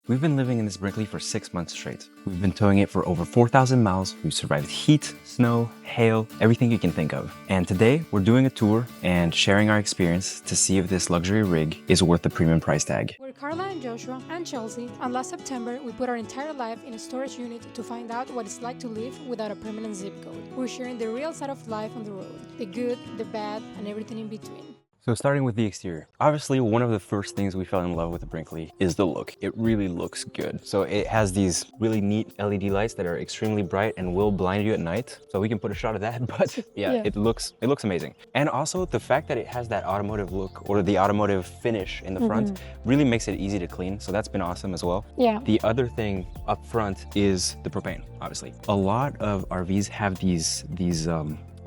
We've been living in this Brinkley for 6 months straight. We've been towing it for over 4,000 miles. We've survived heat, snow, hail, everything you can think of. And today we're doing a tour and sharing our experience to see if this luxury rig is worth the premium price tag. We're Carla and Joshua and Chelsea, and last September we put our entire life in a storage unit to find out what it's like to live without a permanent zip code. We're sharing the real side of life on the road, the good, the bad, and everything in between. So starting with the exterior, obviously one of the first things we fell in love with the Brinkley is the look. It really looks good. So it has these really neat LED lights that are extremely bright and will blind you at night. So we can put a shot of that, but yeah. It looks amazing. And also the fact that it has that automotive look or the automotive finish in the front really makes it easy to clean. So that's been awesome as well. Yeah. The other thing up front is the propane, obviously. A lot of RVs have these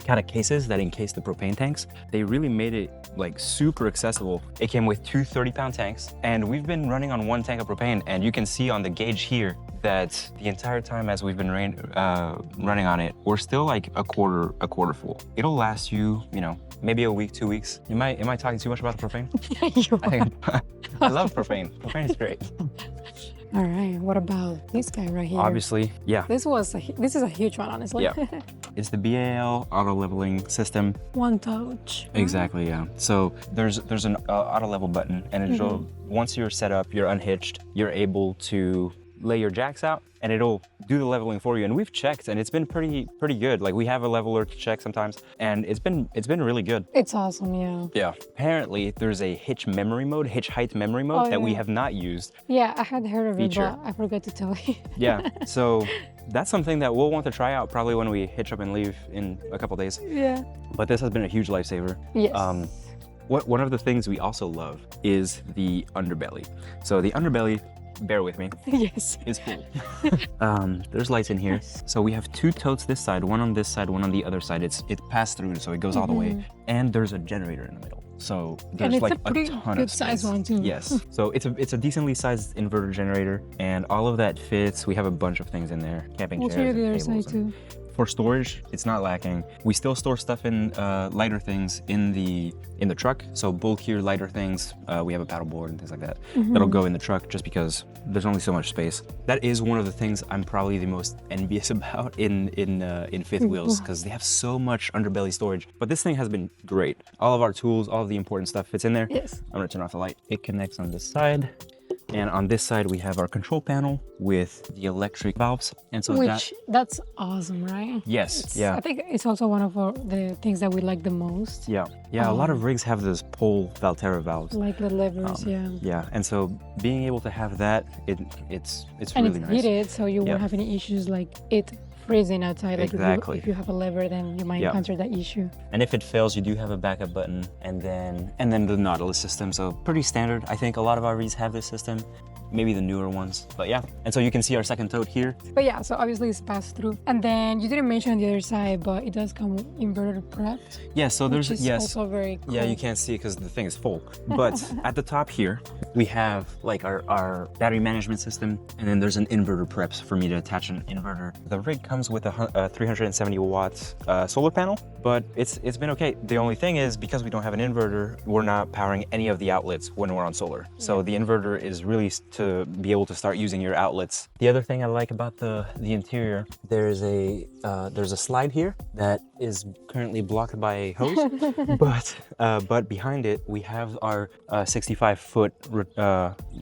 kind of cases that encase the propane tanks. They really made it like super accessible. It came with two 30-pound tanks, and we've been running on one tank of propane, and you can see on the gauge here that the entire time as we've been running on it, we're still like a quarter full. It'll last you, maybe a week, 2 weeks. Am I talking too much about the propane? I love propane. Propane is great. All right, what about this guy right here? Obviously, yeah. This is a huge one, honestly. Yeah. It's the BAL auto leveling system. One touch. Exactly, yeah. So there's an auto level button, and it'll, once you're set up, you're unhitched, you're able to lay your jacks out, and it'll do the leveling for you. And we've checked, and it's been pretty good. Like, we have a leveler to check sometimes, and it's been really good. It's awesome, yeah. Yeah. Apparently, there's a hitch height memory mode that we have not used. Yeah, I had heard of it, but I forgot to tell you. Yeah. So that's something that we'll want to try out probably when we hitch up and leave in a couple days. Yeah. But this has been a huge lifesaver. Yes. One of the things we also love is the underbelly. So the underbelly, bear with me. Yes. Is full. There's lights in here. Yes. So we have two totes this side, one on this side, one on the other side. It passed through, so it goes all the way. And there's a generator in the middle. So there's like a ton of size one too. Yes. So it's a decently sized inverter generator, and all of that fits. We have a bunch of things in there. Camping chairs. Also the other tables, side too. For storage, it's not lacking. We still store stuff in lighter things in the truck. So bulkier, lighter things. We have a paddleboard and things like that. That'll go in the truck just because there's only so much space. That is one of the things I'm probably the most envious about in fifth wheels, because they have so much underbelly storage. But this thing has been great. All of our tools, all of the important stuff fits in there. Yes. I'm gonna turn off the light. It connects on this side. And on this side, we have our control panel with the electric valves. And so that's awesome, right? Yes, yeah. I think it's also one of the things that we like the most. Yeah, a lot of rigs have those pole Valterra valves. Like the levers, yeah. Yeah, and so being able to have that, it's and really it's nice. heated, so you won't have any issues like it freezing outside. Like exactly. if you have a lever, then you might encounter that issue. And if it fails, you do have a backup button, and then the Nautilus system. So pretty standard. I think a lot of RVs have this system. Maybe the newer ones, but yeah. And so you can see our second tote here. But yeah, so obviously it's passed through. And then you didn't mention on the other side, but it does come inverter prepped. Yeah, so there's also very cool. Yeah, you can't see it because the thing is full. But at the top here, we have like our battery management system, and then there's an inverter preps for me to attach an inverter. The rig comes with a 370 watts solar panel, but it's been okay. The only thing is, because we don't have an inverter, we're not powering any of the outlets when we're on solar. So the inverter is really to be able to start using your outlets. The other thing I like about the interior, there's a slide here that is currently blocked by a hose, but behind it we have our 65-foot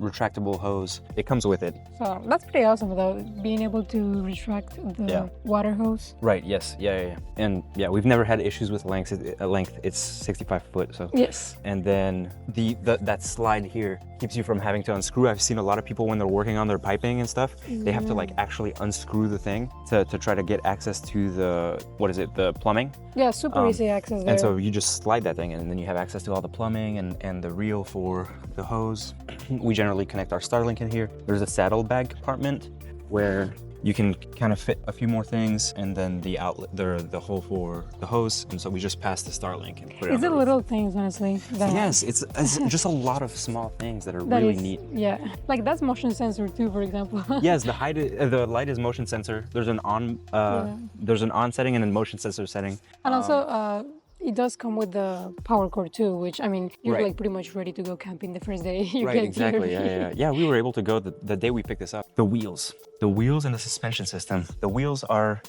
retractable hose. It comes with it. So that's pretty awesome, though, being able to retract the water hose. Right. Yes. Yeah. And yeah, we've never had issues with length. It's 65 foot. So yes. And then that slide here keeps you from having to unscrew. I've seen a lot of people when they're working on their piping and stuff, they have to like actually unscrew the thing to try to get access to the plumbing. Yeah, super easy access there. And so you just slide that thing, and then you have access to all the plumbing and the reel for the hose. We generally connect our Starlink in here. There's a saddlebag compartment where you can kind of fit a few more things, and then the outlet, the hole for the hose, and so we just pass the Starlink and put it on the roof. Little things, honestly. Yes, it's just a lot of small things that are really neat. Yeah, like that's motion sensor too, for example. Yes, the light is motion sensor. There's an on setting and then motion sensor setting. And also It does come with the power cord too, which I mean, you're Right. like pretty much ready to go camping the first day you Right, get exactly. here. Yeah, we were able to go the day we picked this up. The wheels. The wheels and the suspension system. The wheels are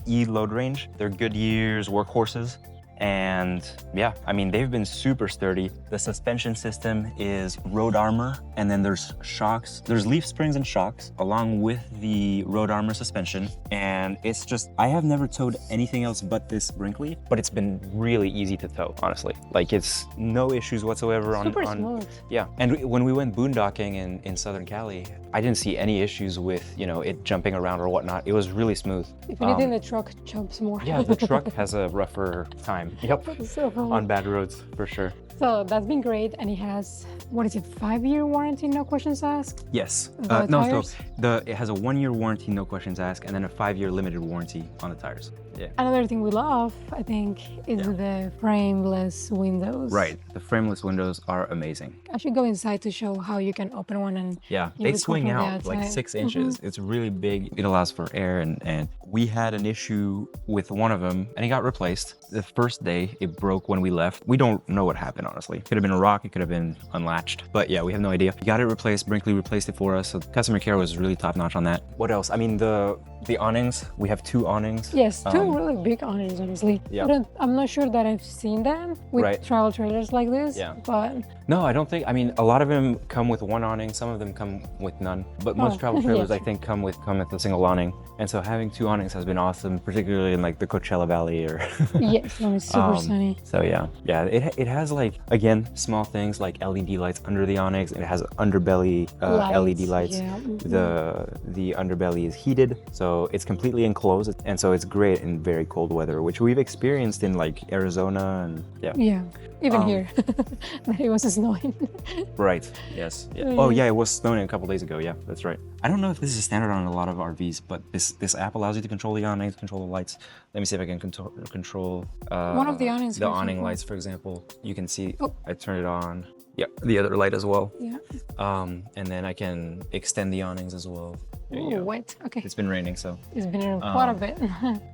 E load range. They're Goodyear's workhorses. And yeah, I mean, they've been super sturdy. The suspension system is road armor, and then there's shocks. There's leaf springs and shocks along with the road armor suspension. And it's just, I have never towed anything else but this Brinkley, but it's been really easy to tow, honestly. Like, it's no issues whatsoever on... Super smooth. Yeah, and when we went boondocking in Southern Cali, I didn't see any issues with, you know, it jumping around or whatnot. It was really smooth. If anything, the truck jumps more. Yeah, the truck has a rougher time. Yep, So funny. on bad roads, for sure. So that's been great, and it has, what is it, 5-year warranty, no questions asked? Yes. The No, tires? so it has a 1-year warranty, no questions asked, and then a 5-year limited warranty on the tires. Yeah. Another thing we love, I think, is the frameless windows. Right. The frameless windows are amazing. I should go inside to show how you can open one and Yeah, you they would swing control the out like outside. 6 inches. It's really big. It allows for air, and we had an issue with one of them, and it got replaced. The first day, it broke when we left. We don't know what happened, honestly. Could have been a rock, it could have been unlatched, but yeah, we have no idea. We got it replaced. Brinkley replaced it for us, so customer care was really top notch on that. What else? I mean, the awnings. We have 2 awnings. Yes, 2 really big awnings, honestly. Yeah. I'm not sure that I've seen them with Right. travel trailers like this, Yeah. but No, I don't think. I mean, a lot of them come with 1 awning. Some of them come with none. But most Oh, travel trailers, yes. I think, come with a single awning. And so having 2 awnings has been awesome, particularly in like the Coachella Valley or. yes, when it's super sunny. So yeah. It has like, again, small things like LED lights under the awnings. And it has underbelly LED lights. Yeah. The underbelly is heated, so it's completely enclosed, and so it's great in very cold weather, which we've experienced in like Arizona and yeah. Yeah, even here, that it was snowing. Right. Yes. Yeah. Yeah. Oh yeah, it was snowing a couple days ago. Yeah, that's right. I don't know if this is standard on a lot of RVs, but this app allows you to control the awnings, control the lights. Let me see if I can control One of the awnings, the for awning example. lights, for example. You can see Oh. I turn it on. Yeah, the other light as well. Yeah. And then I can extend the awnings as well. There you Oh, go. wet. Okay. It's been raining, so. It's been here quite a bit.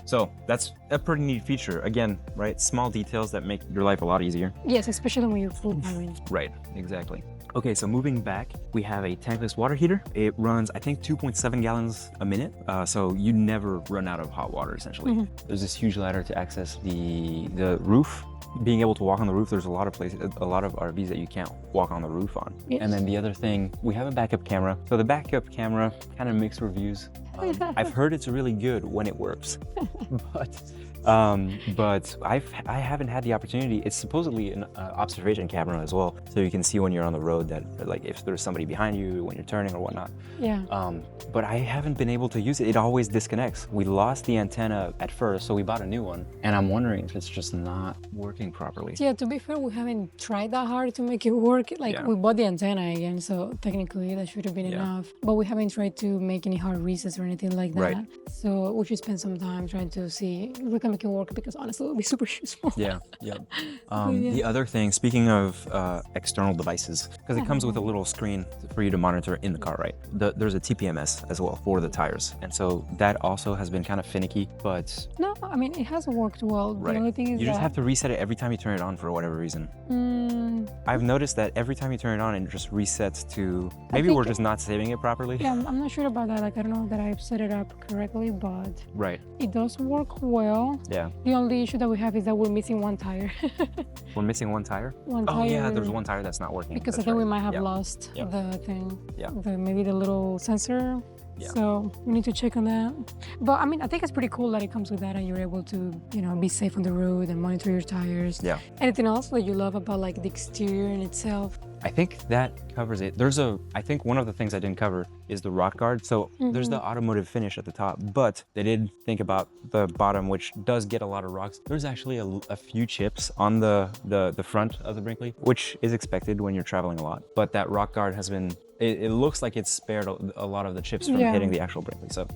So that's a pretty neat feature. Again, right? Small details that make your life a lot easier. Yes, especially when you're full time. Right, exactly. Okay, so moving back, we have a tankless water heater. It runs, I think, 2.7 gallons a minute. So you never run out of hot water, essentially. There's this huge ladder to access the roof. Being able to walk on the roof, there's a lot of places, a lot of RVs that you can't walk on the roof on. Yes. And then the other thing, we have a backup camera. So the backup camera, kind of mixed reviews. I've heard it's really good when it works, but I haven't had the opportunity. It's supposedly an observation camera as well, so you can see when you're on the road that like if there's somebody behind you when you're turning or whatnot. Yeah. But I haven't been able to use it. It always disconnects. We lost the antenna at first, so we bought a new one, and I'm wondering if it's just not working properly. Yeah, to be fair, we haven't tried that hard to make it work. Like, Yeah. we bought the antenna again, so technically that should have been Yeah. enough. But we haven't tried to make any hard resets or anything like that. Right. So we should spend some time trying to see if we can make it work, because honestly, it would be super useful. Yeah, yeah. Yeah. The other thing, speaking of external devices, because it comes with a little screen for you to monitor in the car, right? There's a TPMS as well for the tires. And so that also has been kind of finicky, but No, I mean, it has worked well. right. The only thing is You just that, have to reset it every time you turn it on for whatever reason. Mm, I've noticed that every time you turn it on, it just resets to, maybe think we're just not saving it properly. yeah, I'm not sure about that. Like, I don't know that I've set it up correctly, but Right, it does work well. yeah. The only issue that we have is that we're missing one tire. We're missing one tire? One Oh tire. yeah, there's one tire that's not working. Because I That's think we right. might have Yeah. lost Yeah. the thing. Yeah. Maybe the little sensor. Yeah. So we need to check on that. But I mean, I think it's pretty cool that it comes with that and you're able to, be safe on the road and monitor your tires. Yeah. Anything else that you love about like the exterior in itself? I think that covers it. I think one of the things I didn't cover is the rock guard. So there's the automotive finish at the top, but they did think about the bottom, which does get a lot of rocks. There's actually a few chips on the front of the Brinkley, which is expected when you're traveling a lot. But that rock guard has been, it looks like it's spared a lot of the chips from Yeah. hitting the actual Brinkley. So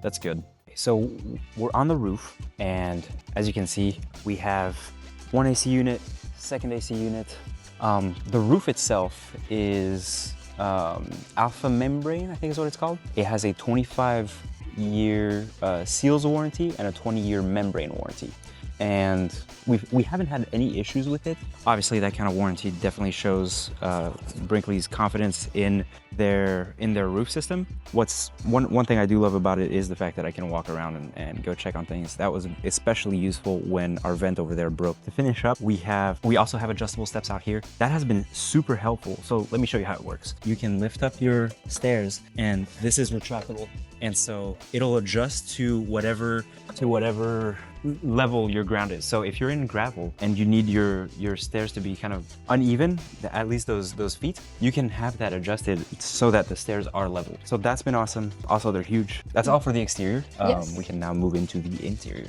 that's good. So we're on the roof, and as you can see, we have one AC unit, second AC unit. The roof itself is alpha membrane, I think is what it's called. It has a 25-year seals warranty and a 20-year membrane warranty. and we haven't had any issues with it. Obviously, that kind of warranty definitely shows Brinkley's confidence in their roof system. One thing I do love about it is the fact that I can walk around and go check on things. That was especially useful when our vent over there broke. To finish up, we also have adjustable steps out here. That has been super helpful. So let me show you how it works. You can lift up your stairs, and this is retractable. And so it'll adjust to whatever level your ground is. So if you're in gravel and you need your stairs to be kind of uneven, at least those feet, you can have that adjusted so that the stairs are level. So that's been awesome. Also, they're huge. That's all for the exterior. Yes. We can now move into the interior.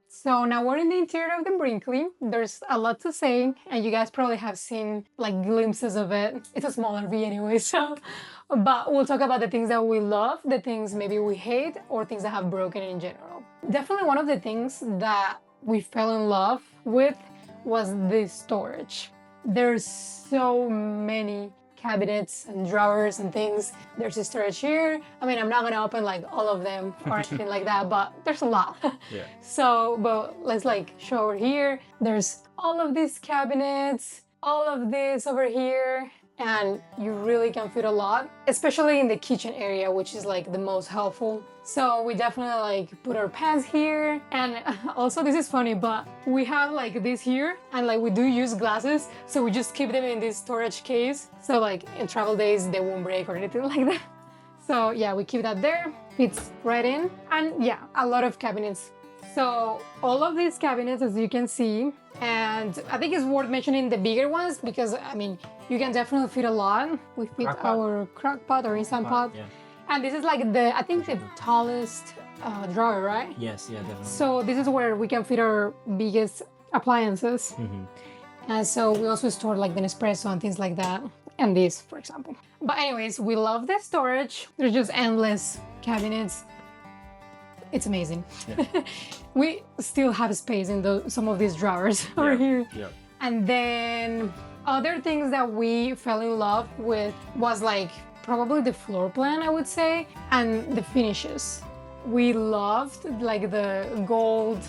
So now we're in the interior of the Brinkley. There's a lot to say, and you guys probably have seen like glimpses of it. It's a small RV anyway, so. But we'll talk about the things that we love, the things maybe we hate, or things that have broken in general. Definitely one of the things that we fell in love with was this storage. There's so many cabinets and drawers and things. There's a storage here. I mean, I'm not gonna open like all of them or anything like that, but there's a lot. Yeah. So, but let's like show over here. There's all of these cabinets, all of this over here, and you really can fit a lot, especially in the kitchen area, which is like the most helpful. So we definitely like put our pans here, and also this is funny, but we have like this here, and like we do use glasses, so we just keep them in this storage case, so like in travel days they won't break or anything like that. So yeah, we keep that there, fits right in, and yeah, a lot of cabinets. So all of these cabinets, as you can see, and I think it's worth mentioning the bigger ones because I mean you can definitely fit a lot. We fit our crock pot or instant pot. Yeah. And this is like I think the tallest drawer, right? Yes, yeah, definitely. So this is where we can fit our biggest appliances. And so we also store like the Nespresso and things like that. And this, for example. But anyways, we love the storage. There's just endless cabinets. It's amazing. Yeah. We still have space in some of these drawers over here. Yeah. And then other things that we fell in love with was like probably the floor plan, I would say, and the finishes. We loved like the gold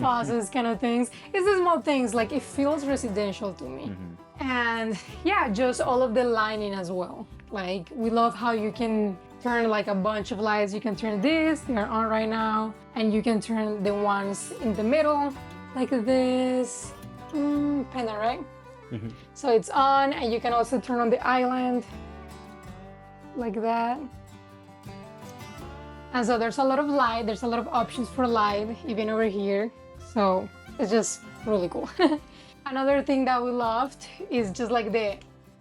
faucets kind of things. It's the small things, like it feels residential to me. And yeah, just all of the lighting as well. Like we love how you can turn like a bunch of lights. You can turn this, they are on right now, and you can turn the ones in the middle, like this pendant, right? So it's on, and you can also turn on the island, like that. And so there's a lot of light, there's a lot of options for light, even over here. So it's just really cool. Another thing that we loved is just like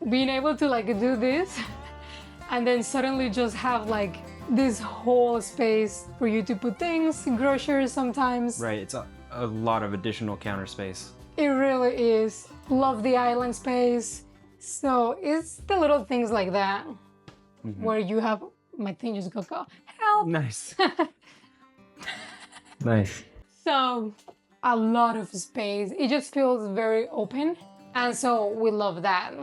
being able to like do this and then suddenly just have like this whole space for you to put things, groceries sometimes. Right, it's a lot of additional counter space. It really is. Love the island space. So it's the little things like that where you have, my thing just got go, help. Nice. Nice. So a lot of space. It just feels very open. And so we love that.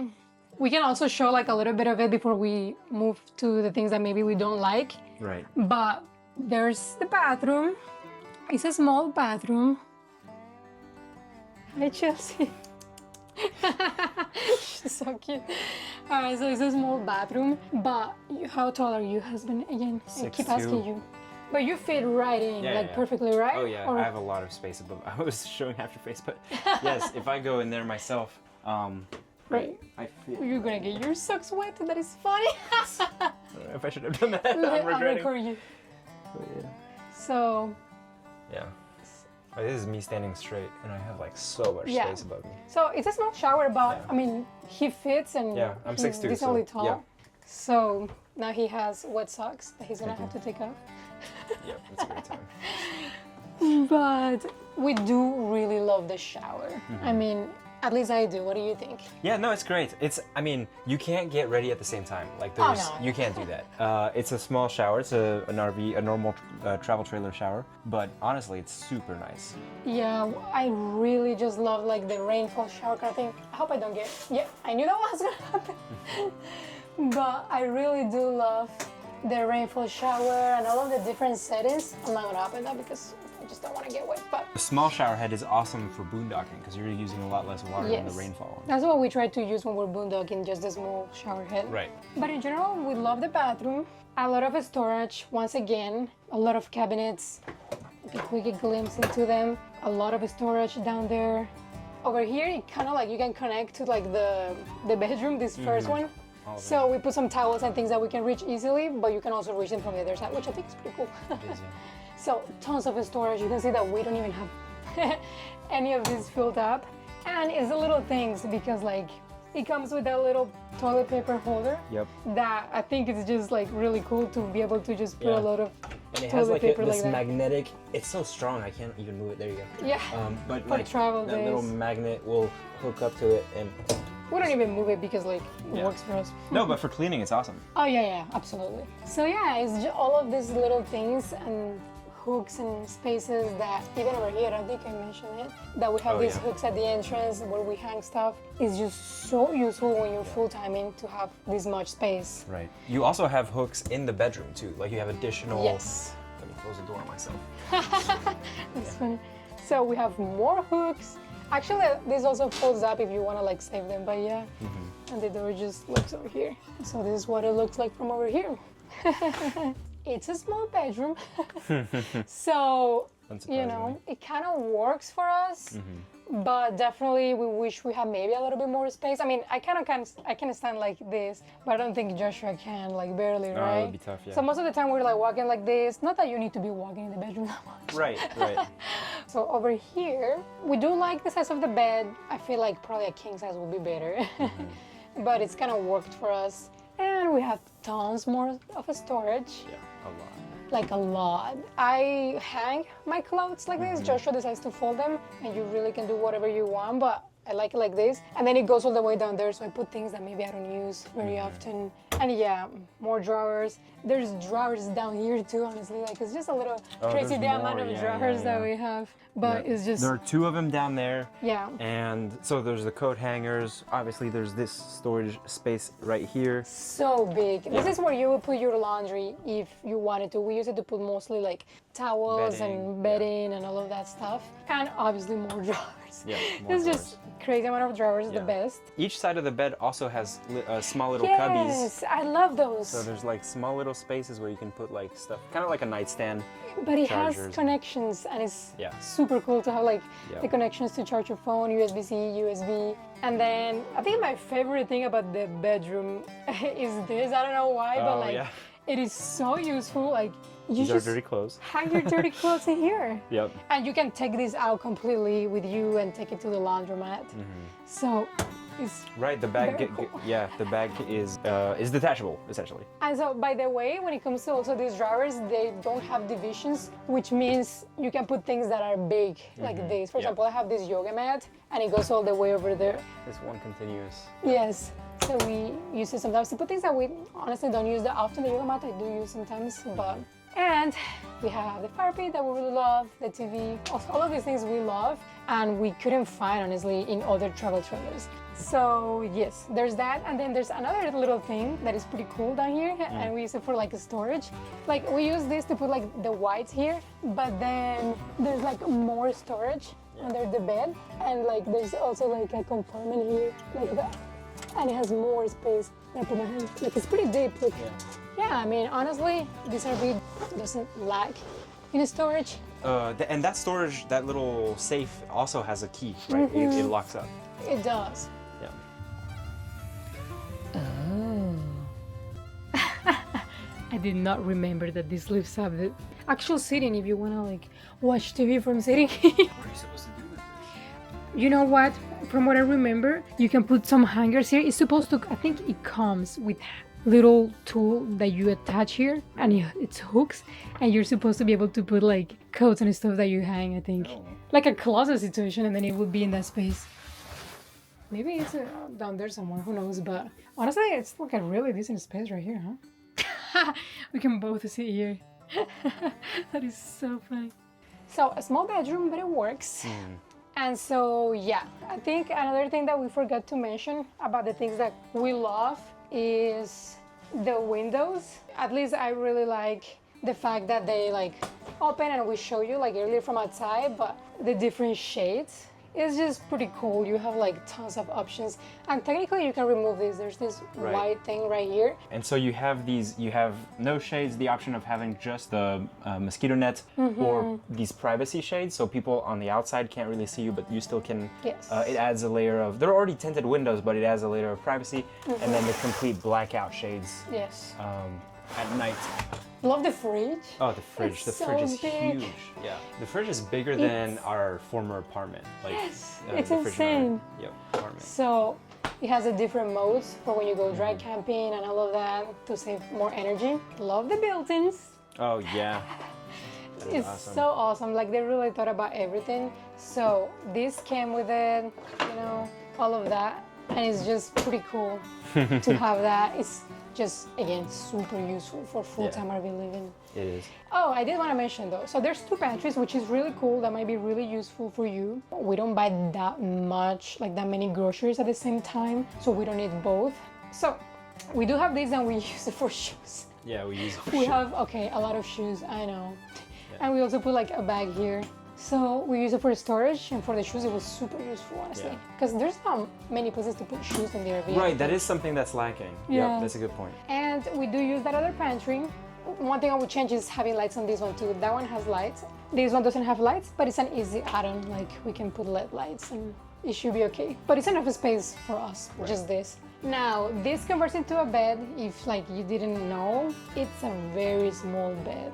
We can also show like a little bit of it before we move to the things that maybe we don't like. Right. But there's the bathroom. It's a small bathroom. Hi, Chelsea. She's so cute. Alright, so it's a small bathroom. But how tall are you, husband? Again, I keep 6'2". asking you. But you fit right in, perfectly, right? Oh yeah, Or... I have a lot of space above. I was showing half your face, but yes, if I go in there myself, right. I feel. You're gonna get your socks wet. That is funny. I don't know if I should have done that. I'm I'll regretting. record you. But yeah. So. Yeah. Oh, this is me standing straight, and I have like so much space above me. So it's a small shower, but I mean, he fits, and I'm he's 6'2", decently so, tall. yeah. So now he has wet socks that he's gonna have to take off. Yep, that's a great time. But we do really love the shower. I mean, at least I do. What do you think? Yeah, no, it's great. I mean, you can't get ready at the same time. Like, you can't do that. It's a small shower. It's an RV, a normal travel trailer shower. But honestly, it's super nice. Yeah, I really just love like the rainfall shower kind of thing. I hope I don't get. Yeah, I knew that was gonna happen. But I really do love the rainfall shower and all of the different settings. I'm not gonna open that because I just don't want to get wet. But The small shower head is awesome for boondocking because you're using a lot less water in the rainfall. That's what we try to use when we're boondocking, just a small shower head. Right. But in general, we love the bathroom. A lot of storage, once again, a lot of cabinets. A quick glimpse into them. A lot of storage down there. Over here, it kind of like you can connect to like the bedroom, this first one. So we put some towels and things that we can reach easily, but you can also reach them from the other side, which I think is pretty cool. So tons of storage. You can see that we don't even have any of this filled up. And it's the little things because like it comes with that little toilet paper holder. Yep. That I think is just like really cool to be able to just put a lot of and it toilet has like paper this like that. magnetic. It's so strong I can't even move it. There you go. Yeah. But For like travel that days. little magnet will hook up to it and. We don't even move it because like it works for us. No, but for cleaning it's awesome. Oh yeah, absolutely. So yeah, it's just all of these little things and hooks and spaces that even over here, I don't think I mentioned it, that we have these hooks at the entrance where we hang stuff. It's just so useful when you're full-timing to have this much space. Right. You also have hooks in the bedroom too. Like you have additional. Yes. Let me close the door on myself. That's funny. So we have more hooks. Actually, this also folds up if you want to like save them, but yeah. And the door just looks over here. So this is what it looks like from over here. It's a small bedroom. So, you know, it kind of works for us, but definitely we wish we had maybe a little bit more space. I mean, I can stand like this, but I don't think Joshua can, like barely, Oh, right? it would be tough, yeah. So most of the time we're like walking like this. Not that you need to be walking in the bedroom that much. Right. So over here, we do like the size of the bed. I feel like probably a king size would be better, but it's kind of worked for us. And we have tons more of storage. Yeah, a lot. Like a lot. I hang my clothes like this. Joshua decides to fold them, and you really can do whatever you want, but I like it like this. And then it goes all the way down there, so I put things that maybe I don't use very often. And yeah, more drawers. There's drawers down here too, honestly. Like it's just a little crazy the amount of drawers that we have. But it's just... There are two of them down there. Yeah. And so there's the coat hangers. Obviously there's this storage space right here. So big. This is where you would put your laundry if you wanted to. We use it to put mostly like towels and bedding and all of that stuff. And obviously more drawers. Yeah, more It's just crazy amount of drawers, the best. Each side of the bed also has small little Yes, cubbies. I love those. So there's like small little spaces where you can put like stuff, kind of like a nightstand. But it chargers. has connections and it's Yeah. super cool to have like Yeah. the connections to charge your phone, USB-C, USB. And then I think my favorite thing about the bedroom is this. I don't know why, but like it is so useful. Like you These just are dirty clothes. hang your dirty clothes in here. Yep. And you can take this out completely with you and take it to the laundromat. So it's Right, the bag. very cool. The bag is detachable essentially. And so, by the way, when it comes to also these drawers, they don't have divisions, which means you can put things that are big, like this. For example, I have this yoga mat, and it goes all the way over there. It's one continuous. Yes. So we use it sometimes to put things that we honestly don't use that often. The yoga mat I do use sometimes, but... And we have the fire pit that we really love, the TV, all of these things we love, and we couldn't find, honestly, in other travel trailers. So yes, there's that, and then there's another little thing that is pretty cool down here, and we use it for like storage. Like we use this to put like the whites here, but then there's like more storage under the bed, and like there's also like a compartment here, like that, and it has more space. I put my hand, like it's pretty deep. Look. Yeah, I mean, honestly, this RV doesn't lack in storage. And that storage, that little safe also has a key, right? It locks up. It does. Yeah. Oh. I did not remember that this lifts up the actual seating if you want to like watch TV from sitting. What are you supposed to do with this? You know what? From what I remember, you can put some hangers here. It's supposed to, I think it comes with little tool that you attach here, and it's hooks, and you're supposed to be able to put like coats and stuff that you hang, I think. Like a closet situation, and then it would be in that space. Maybe it's down there somewhere, who knows, but honestly, it's like a really decent space right here, huh? We can both sit here. That is so funny. So, a small bedroom, but it works. And so, yeah, I think another thing that we forgot to mention about the things that we love is the windows. At least I really like the fact that they like open and we show you like earlier from outside, but the different shades. It's just pretty cool. You have like tons of options, and technically you can remove these. There's this white thing right here. And so you have these, you have no shades, the option of having just the mosquito net or these privacy shades, so people on the outside can't really see you, but you still can. Yes. It adds a layer of, they're already tinted windows, but it adds a layer of privacy, and then the complete blackout shades. Yes. At night. Love the fridge. Oh, the fridge. It's the so fridge is big. huge. Yeah. The fridge is bigger than our former apartment. Like, Yes, it's the fridge in insane. our apartment. So it has a different modes for when you go dry camping and all of that to save more energy. Love the built-ins. Oh yeah. That is It's awesome. so awesome. Like they really thought about everything. So this came with it, you know, all of that, and it's just pretty cool to have that. It's just again super useful for full-time RV living. It is. Oh, I did want to mention though. So there's 2 pantries, which is really cool. That might be really useful for you. We don't buy that much, like that many groceries at the same time, so we don't need both. So we do have these, and we use it for shoes. Yeah, we use it for We sure. have a lot of shoes. I know, and we also put like a bag here. So we use it for storage, and for the shoes it was super useful, honestly, because there's not many places to put shoes in the RV. Right, that is something that's lacking. Yeah. Yep, that's a good point. And we do use that other pantry. One thing I would change is having lights on this one too. That one has lights. This one doesn't have lights, but it's an easy add-on. Like we can put LED lights and it should be okay. But it's enough space for us, just this. Now, this converts into a bed. If like you didn't know, it's a very small bed.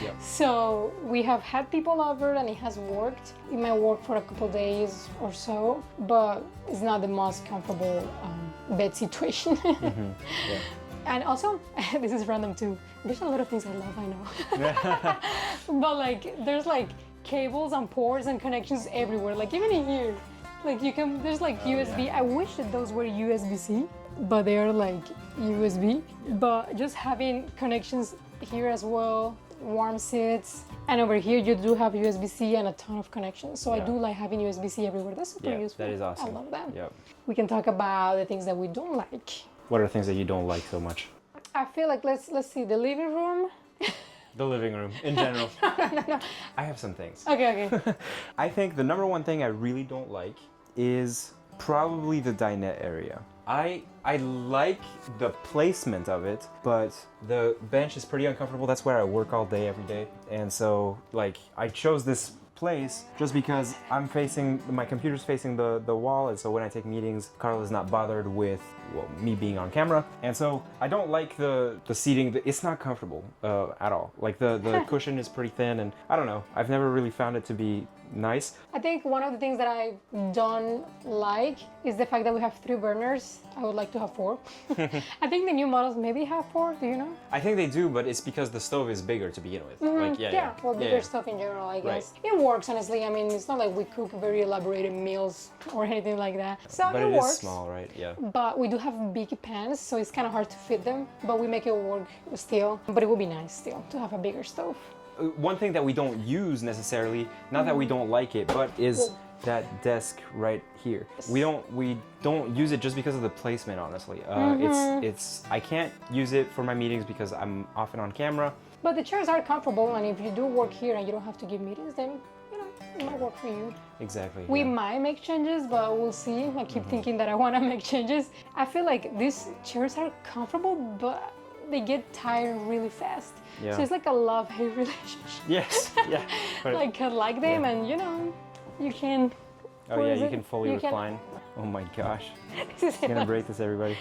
Yep. So we have had people over and it has worked. It might work for a couple days or so, but it's not the most comfortable bed situation. Yeah. And also, this is random too. There's a lot of things I love, I know. But like, there's like cables and ports and connections everywhere. Like even in here, like you can, there's like USB. yeah. I wish that those were USB-C, but they're like USB. But just having connections here as well, warm seats, and over here you do have USB-C and a ton of connections. So I do like having USB-C everywhere. That's super Yeah, useful. that is awesome. I love that. Yep. We can talk about the things that we don't like. What are things that you don't like so much? I feel like let's see the living room. The living room in general. No. I have some things. Okay. I think the number one thing I really don't like is probably the dinette area. I like the placement of it, but the bench is pretty uncomfortable. That's where I work all day, every day. And so, like, I chose this place just because my computer's facing the wall, and so when I take meetings, Carla's not bothered with me being on camera. And so I don't like the seating. It's not comfortable at all. Like the cushion is pretty thin, and I don't know. I've never really found it to be nice. I think one of the things that I don't like is the fact that we have 3 burners. I would like to have 4. I think the new models maybe have 4. Do you know? I think they do, but it's because the stove is bigger to begin with. Like, Well, bigger stuff in general, I guess. Right. It works, honestly. I mean, it's not like we cook very elaborated meals or anything like that. So But it it works. is small, right? Yeah. But we do have big pans, so it's kind of hard to fit them. But we make it work still. But it would be nice still to have a bigger stove. One thing that we don't use necessarily, not that we don't like it, but is that desk right here. We don't use it just because of the placement, honestly. It's I can't use it for my meetings because I'm often on camera. But the chairs are comfortable, and if you do work here and you don't have to give meetings, then you know it might work for you. Exactly. We might make changes, but we'll see. I keep thinking that I want to make changes. I feel like these chairs are comfortable, but they get tired really fast. Yeah. So it's like a love-hate relationship. Yes. Yeah. But Like I like them, and you know, you can. oh what yeah, is you it? can fully recline. Oh my gosh. This is I'm gonna break this, everybody.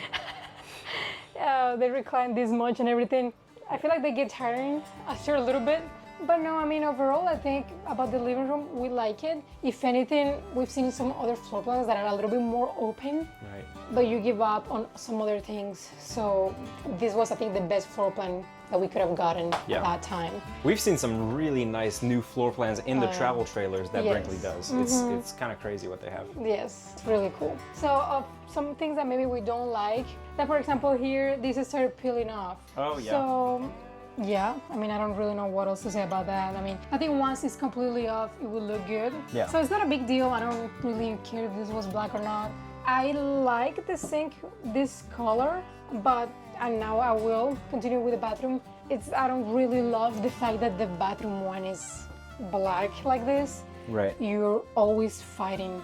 they recline this much and everything. I feel like they get tiring after a little bit. But no, I mean, overall, I think about the living room, we like it. If anything, we've seen some other floor plans that are a little bit more open, Right. but you give up on some other things. So this was, I think, the best floor plan that we could have gotten Yeah. that time. We've seen some really nice new floor plans in the travel trailers that yes. Brinkley does. It's kind of crazy what they have. Yes, it's really cool. So some things that maybe we don't like, that for example here, this is started peeling off. Oh, yeah. So yeah, I mean, I don't really know what else to say about that. I mean, I think once it's completely off, it will look good. Yeah. So it's not a big deal. I don't really care if this was black or not. I like the sink, this color, but and now I will continue with the bathroom. I don't really love the fact that the bathroom one is black like this. Right. You're always fighting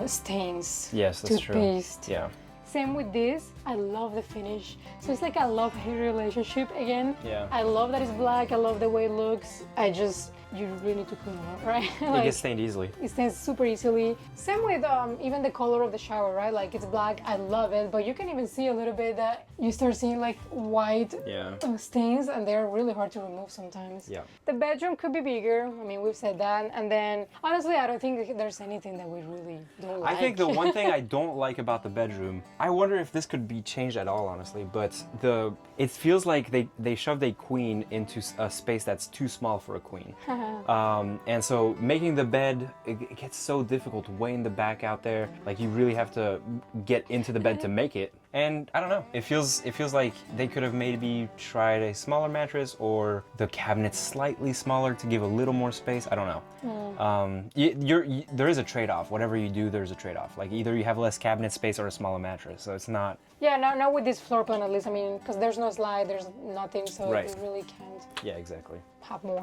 stains. Yes, that's true. Toothpaste. Yeah. Same with this. I love the finish. So it's like a love-hate relationship again. Yeah. I love that it's black. I love the way it looks. You really need to clean it up, right? It gets stained easily. It stains super easily. Same with even the color of the shower, right? Like it's black. I love it, but you can even see a little bit that you start seeing like white stains, and they're really hard to remove sometimes. Yeah. The bedroom could be bigger. I mean, we've said that. And then honestly, I don't think there's anything that we really don't like. I think the one thing I don't like about the bedroom, I wonder if this could be changed at all, honestly, but it feels like they shoved a queen into a space that's too small for a queen. And so making the bed, it gets so difficult way in the back out there. Like you really have to get into the bed to make it. And I don't know, it feels like they could have maybe tried a smaller mattress or the cabinets slightly smaller to give a little more space. I don't know. There is a trade-off. Whatever you do, there's a trade-off. Like either you have less cabinet space or a smaller mattress. So it's not. Yeah, not with this floor plan at least. I mean, because there's no slide, there's nothing, so Right. you really can't. Yeah, exactly. Have more.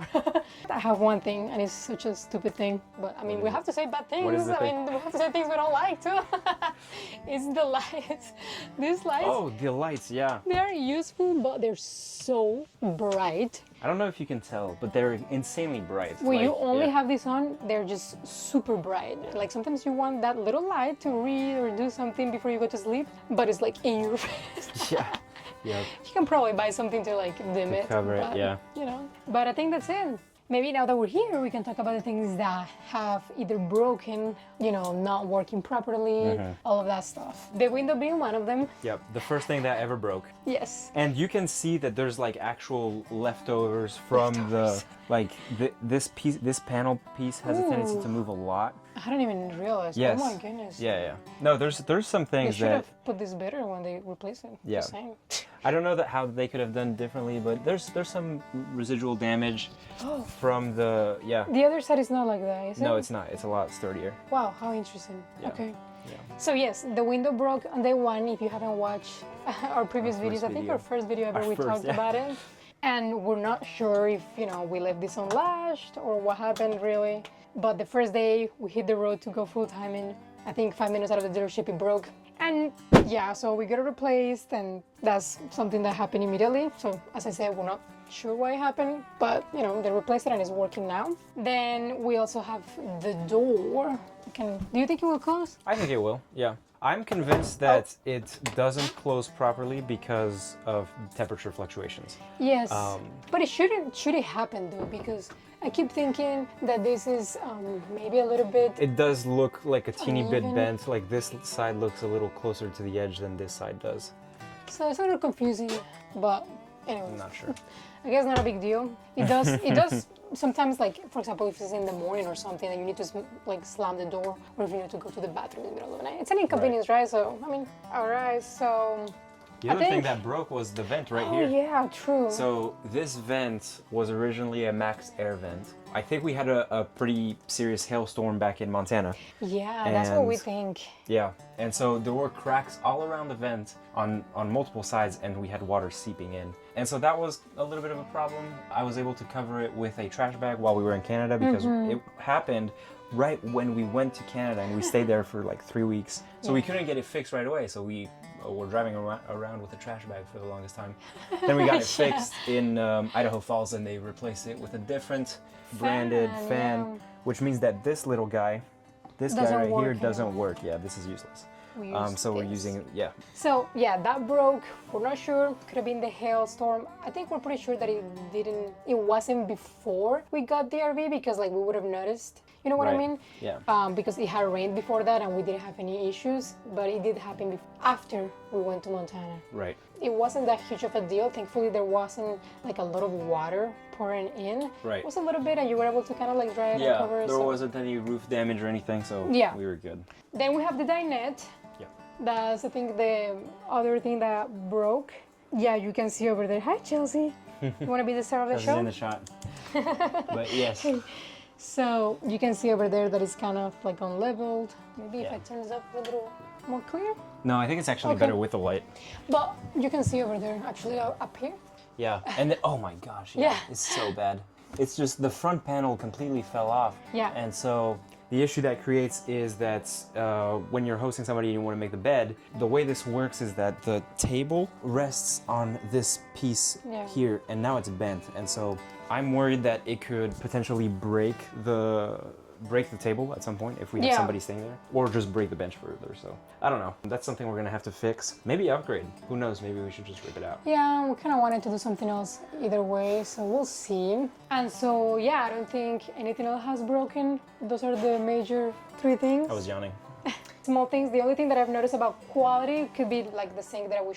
I have one thing, and it's such a stupid thing, but I mean, we have to say bad things. What is the thing? I mean, we have to say things we don't like too. It's the lights. These lights. Oh, the lights, yeah. They are useful, but they're so bright. I don't know if you can tell, but they're insanely bright. When you Like, only yeah. have this on, they're just super bright. Like sometimes you want that little light to read or do something before you go to sleep, but it's like in your face. Yeah. Yeah. You can probably buy something to like dim it. Cover it, but, yeah. You know, but I think that's it. Maybe now that we're here, we can talk about the things that have either broken, you know, not working properly, all of that stuff. The window being one of them. Yep, the first thing that ever broke. Yes. And you can see that there's like actual leftovers from this panel piece has a tendency to move a lot. I didn't even realize. Yes. Oh my goodness. Yeah. No, there's some They things should that have put this better when they replaced it. Yeah. Just saying. I don't know how they could have done differently, but there's some residual damage from the The other side is not like that, is it? No, it's not. It's a lot sturdier. Wow, how interesting. Yeah. Okay. Yeah. So yes, the window broke on day one. If you haven't watched our previous Our first videos, I think video. our first video ever, Our we first, talked yeah. about it. And we're not sure if, you know, we left this unlatched or what happened really. But the first day we hit the road to go full time, and I think 5 minutes out of the dealership it broke. And yeah, so we got it replaced, and that's something that happened immediately. So as I said, we're not sure why it happened, but you know, they replaced it and it's working now. Then we also have the door. Do you think it will close? I think it will. Yeah. I'm convinced that it doesn't close properly because of temperature fluctuations. Yes, but it shouldn't happen though, because I keep thinking that this is maybe a little bit. It does look like a teeny bit Uneven. bent, like this side looks a little closer to the edge than this side does. So it's a little confusing, but anyway. I'm not sure. I guess not a big deal. It does sometimes, like for example, if it's in the morning or something and you need to like slam the door, or if you need to go to the bathroom in the middle of the night. It's an inconvenience, right? So I mean, all right. So The other thing that broke was the vent right here. Oh yeah, true. So this vent was originally a max air vent. I think we had a pretty serious hailstorm back in Montana. Yeah, that's what we And- think. Yeah, and so there were cracks all around the vent on multiple sides, and we had water seeping in. And so that was a little bit of a problem. I was able to cover it with a trash bag while we were in Canada because it happened right when we went to Canada, and we stayed there for like 3 weeks. So we couldn't get it fixed right away, so we were driving around with a trash bag for the longest time. Then we got it fixed in Idaho Falls, and they replaced it with a different branded fan, yeah. which means that this little guy, this guy Doesn't right here work doesn't anymore. work. Yeah, this is useless. We So we're used using, yeah. So yeah, that broke. We're not sure. Could have been the hailstorm. I think we're pretty sure that it wasn't before we got the RV, because like we would have noticed. You know what I Right. mean? Yeah. Because it had rained before that and we didn't have any issues, but it did happen after we went to Montana. Right. It wasn't that huge of a deal. Thankfully, there wasn't like a lot of water pouring in. Right. It was a little bit, and you were able to kind of like dry it and Yeah, cover it. there so- wasn't any roof damage or anything, so Yeah. we were good. Then we have the dinette. Yeah. That's, I think, the other thing that broke. Yeah, you can see over there. Hi, Chelsea. You want to be the star of the This is show? in the shot. But yes. So you can see over there that it's kind of like unleveled. Maybe if Yeah. I turn this up a little. more clear? No, I think it's actually Okay. better with the light. But you can see over there, actually, up here. Yeah, and then, oh my gosh, Yeah. it's so bad. It's just the front panel completely fell off. Yeah. And so the issue that creates is that when you're hosting somebody and you want to make the bed, the way this works is that the table rests on this piece Yeah. here, and now it's bent. And so I'm worried that it could potentially break the table at some point if we have Yeah. somebody staying there, or just break the bench further. So I don't know. That's something we're gonna have to fix. Maybe upgrade. Who knows? Maybe we should just rip it out. Yeah, we kind of wanted to do something else either way, so we'll see. And so, yeah, I don't think anything else has broken. Those are the major three things. I was yawning. Small things. The only thing that I've noticed about quality could be like the sink that I will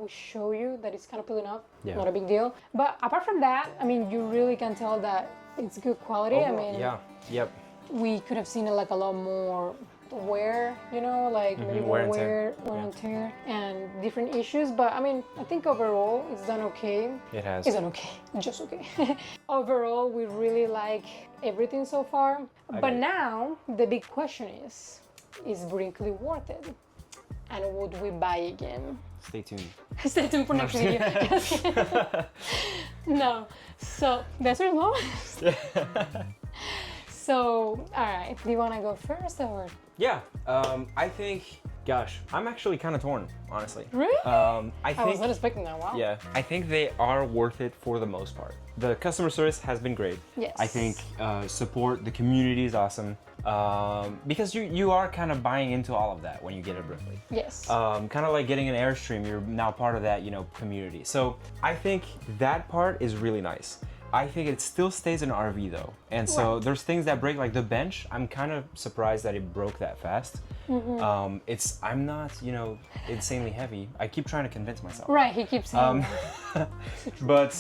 show you that is kind of peeling up. Yeah. Not a big deal. But apart from that, I mean, you really can tell that it's good quality. I mean, yeah. Yep. we could have seen like a lot more wear, you know, like maybe wear more and tear. wear and tear, and different issues. But I mean, I think overall it's done okay. It has. It's done okay, just okay. Overall, we really like everything so far. But agree. now the big question is Brinkley worth it? And would we buy again? Stay tuned. Stay tuned for next video. No. So the answer is no. So, all right. Do you want to go first or? Yeah. I think. Gosh, I'm actually kind of torn, honestly. Really? I I think. was not expecting that. Wow. Yeah, I think they are worth it for the most part. The customer service has been great. Yes. I think support, the community is awesome. Because you are kind of buying into all of that when you get a Brinkley. Yes. Kind of like getting an Airstream, you're now part of that, community. So I think that part is really nice. I think it still stays an RV though. And so Right. there's things that break, like the bench. I'm kind of surprised that it broke that fast. Mm-hmm. I'm not, insanely heavy. I keep trying to convince myself. Right. He keeps saying. But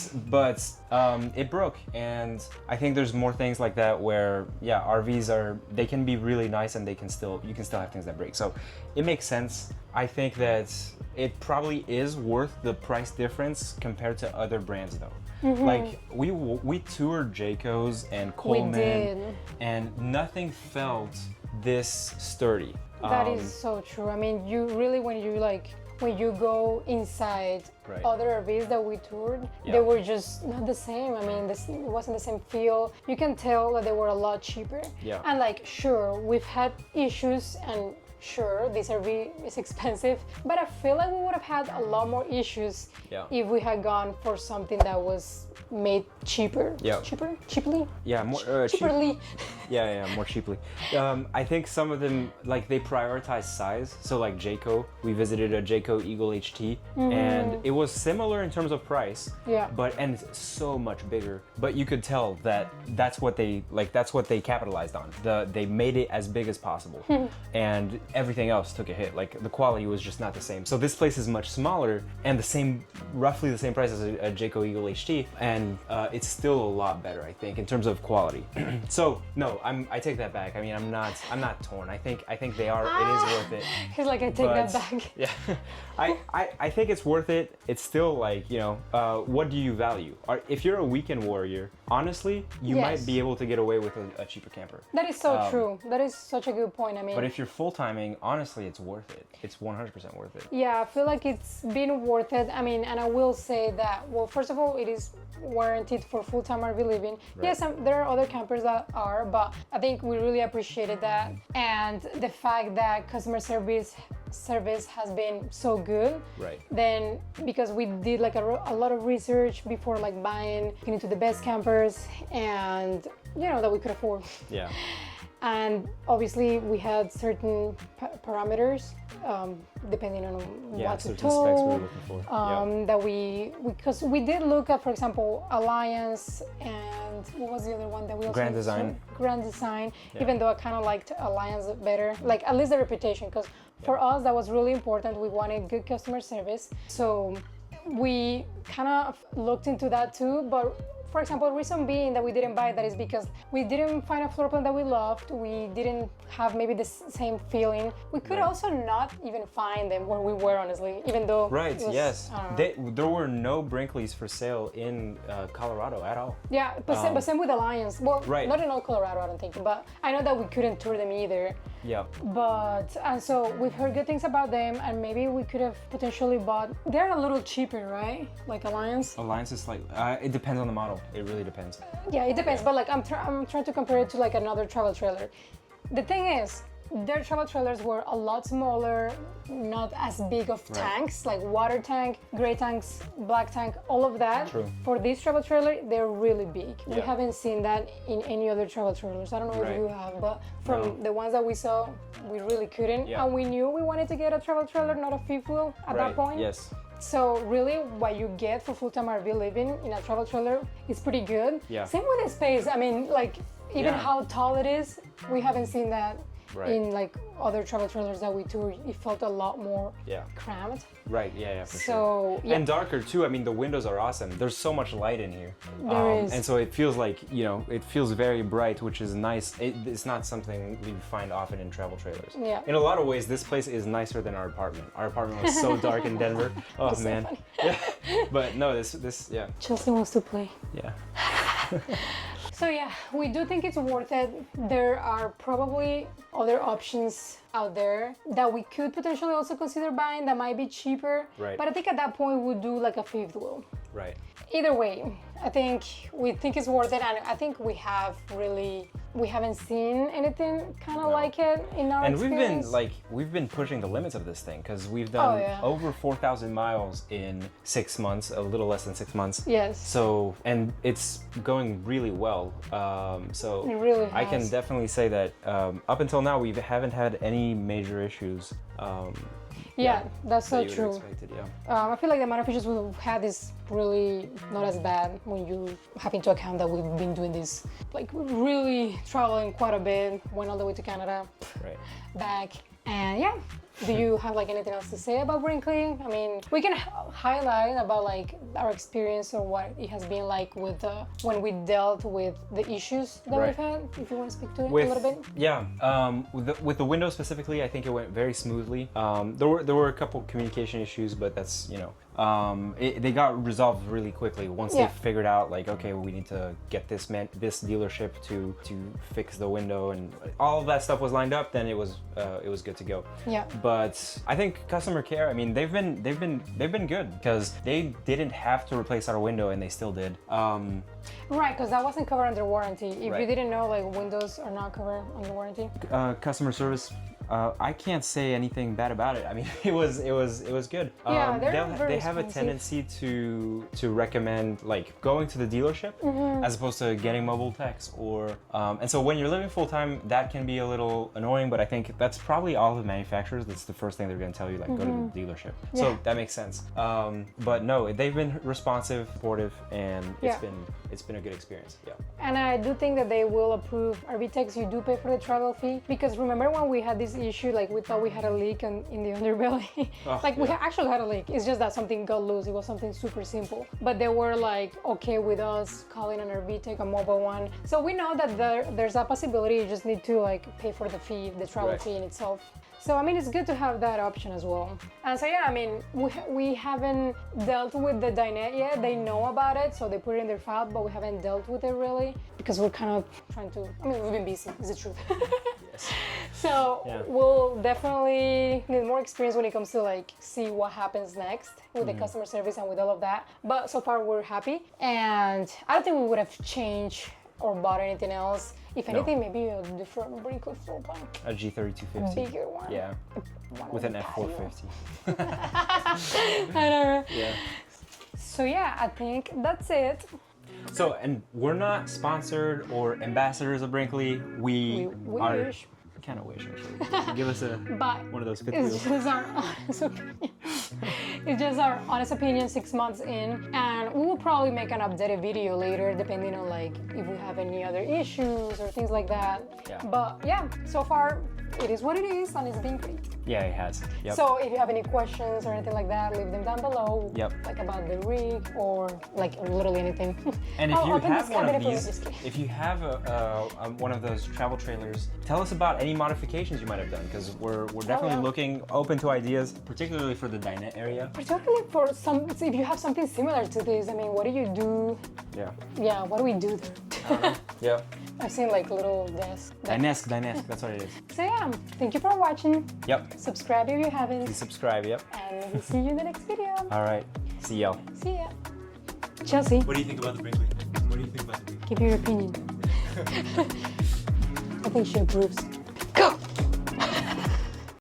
it broke, and I think there's more things like that where RVs they can be really nice, and you can still have things that break. So it makes sense. I think that it probably is worth the price difference compared to other brands though. Like we toured Jayco's and Coleman, did. and nothing felt this sturdy. That is so true. I mean, you really, when you go inside Right. other RVs that we toured, Yeah. they were just not the same. I mean, it wasn't the same feel. You can tell that they were a lot cheaper. Yeah. And like, sure, we've had issues, and sure, this RV is expensive, but I feel like we would have had a lot more issues Yeah. if we had gone for something that was made cheaper. Yeah. Cheaply? Yeah, more cheap. Cheaperly. Yeah, more cheaply. I think some of them, like, they prioritize size. So like Jayco, we visited a Jayco Eagle HT, and it was similar in terms of price. Yeah. And it's so much bigger. But you could tell that that's what they capitalized on. They made it as big as possible, and everything else took a hit. Like the quality was just not the same. So this place is much smaller and roughly the same price as a Jayco Eagle HT, and it's still a lot better, I think, in terms of quality. So no, I take that back. I mean, I'm not torn. I think they are. It is worth it. He's like, I take that But, back. Yeah, I think it's worth it. It's still like, what do you value? If you're a weekend warrior, honestly, you Yes. might be able to get away with a cheaper camper. That is so true. That is such a good point. I mean, But if you're full timing, honestly, it's worth it. It's 100% worth it. yeah, I feel like it's been worth it. I mean, and I will say that, well, first of all, it is warranted for full-time RV living. Right. Yes, there are other campers that are, but I think we really appreciated that. And the fact that customer service has been so good. Right. Then, because we did like a lot of research before like buying into the best campers, and that we could afford. Yeah. And obviously we had certain parameters depending on what to certain specs we were tow, looking for. that because we did look at, for example, Alliance, and what was the other one that we also Grand Design. Grand Design. Yeah. Even though I kind of liked Alliance better, like at least the reputation, because for us that was really important. We wanted good customer service, so we kind of looked into that too. But for example, the reason being that we didn't buy that is because we didn't find a floor plan that we loved. We didn't have maybe the same feeling. We could Right. also not even find them where we were, honestly, even though Right, it was, yes. I don't know. There were no Brinkleys for sale in Colorado at all. Yeah, but same with Alliance. Well, Right. not in all Colorado, I don't think, but I know that we couldn't tour them either. Yeah. But and so we've heard good things about them, and maybe we could have potentially bought. They're a little cheaper, right? Like Alliance. Alliance is like it depends on the model. It really depends. Yeah, it depends. But like I'm trying to compare it to like another travel trailer. The thing is, their travel trailers were a lot smaller, not as big of tanks, like water tank, gray tanks, black tank, all of that. True. For this travel trailer, they're really big. We Yeah. haven't seen that in any other travel trailers. I don't know if you have, but from the ones that we saw, we really couldn't. Yeah. And we knew we wanted to get a travel trailer, not a fifth wheel at that point. Yes. So really, what you get for full-time RV living in a travel trailer is pretty good. Yeah. Same with the space. I mean, like even how tall it is, we haven't seen that in like other travel trailers that we toured. It felt a lot more cramped. Right. Yeah. For So sure. And darker too. I mean, the windows are awesome. There's so much light in here. There is. And so it feels like, you know, it feels very bright, which is nice. It's not something we find often in travel trailers. Yeah. In a lot of ways, this place is nicer than our apartment. Our apartment was so dark in Denver. Oh man. funny. Yeah. But no, this yeah. Chelsea wants to play. Yeah. So yeah, we do think it's worth it. There are probably other options out there that we could potentially also consider buying that might be cheaper. Right. But I think at that point we'll do like a fifth wheel. Right. Either way, I think we think it's worth it, and I think we haven't seen anything kind of like it in our experience. We've been pushing the limits of this thing because we've done over 4,000 miles in 6 months, a little less than 6 months. Yes. So, and it's going really well. So It really I can has. definitely say that up until now we haven't had any major issues. Yeah, that's so that you true. would expect it, yeah. I feel like the amount of issues we've had is really not as bad when you have into account that we've been doing this, like really traveling quite a bit, went all the way to Canada, Right. back, and yeah. Do you have like anything else to say about Brinkley? I mean, we can highlight about like our experience or what it has been like with when we dealt with the issues that we've had. If you want to speak to it a little bit. Yeah, with the window specifically, I think it went very smoothly. There were a couple communication issues, but that's, you know, they got resolved really quickly once they figured out like, okay, we need to get this dealership to fix the window, and all of that stuff was lined up. Then it was good to go. Yeah. But I think customer care, I mean, they've been good because they didn't have to replace our window and they still did. Right, because that wasn't covered under warranty. If you Right. didn't know, like windows are not covered under warranty. Customer service, I can't say anything bad about it. I mean, it was good. Yeah, they're very they have a responsive. tendency to recommend like going to the dealership as opposed to getting mobile techs, or and so when you're living full time, that can be a little annoying. But I think that's probably all the manufacturers. That's the first thing they're going to tell you, like go to the dealership. So that makes sense. But no, they've been responsive, supportive, and it's been a good experience. Yeah. And I do think that they will approve RV-Techs. You do pay for the travel fee, because remember when we had this issue, like we thought we had a leak in the underbelly. We actually had a leak. It's just that something got loose. It was something super simple, but they were like okay with us calling an RV-Tech, a mobile one. So we know that there's a possibility. You just need to like pay for the fee, the travel fee in itself. So I mean, it's good to have that option as well. And so yeah, I mean, we haven't dealt with the dinette yet. They know about it, so they put it in their file, but we haven't dealt with it really because we're kind of trying to. I mean, we've been busy. Is the truth. Yes. So we'll definitely need more experience when it comes to like see what happens next with the customer service and with all of that. But so far we're happy, and I don't think we would have changed or bought anything else. If anything, maybe a different Brinkley floor plan. A G3250. Bigger one. Yeah. With an F450. I know. Yeah. So yeah, I think that's it. So, and we're not sponsored or ambassadors of Brinkley. We are wish. kind of wish actually. Give us But one of those fifth it's wheels. just our honest opinion. It's just our honest opinion 6 months in, and we will probably make an updated video later depending on like if we have any other issues or things like that. Yeah. But yeah, so far it is what it is, and it's been great. Yeah, it has. Yep. So if you have any questions or anything like that, leave them down below. Yep. Like about the rig or like literally anything. And if you open have this one of cabinet for me, these, just kidding. if you have one of those travel trailers, tell us about any modifications you might have done, because we're definitely looking open to ideas, particularly for the dinette area. particularly for some, if you have something similar to this, I mean, what do you do? Yeah. Yeah, what do we do there? I don't know. Yeah. I've seen like little desk. Dinesk, that's what it is. So yeah, thank you for watching. Yep. Subscribe if you haven't. Please subscribe, yep. And we'll see you in the next video. All right. See y'all. See ya. Chelsea, What do you think about the Brinkley? What do you think about the Brinkley? give your opinion. I think she approves.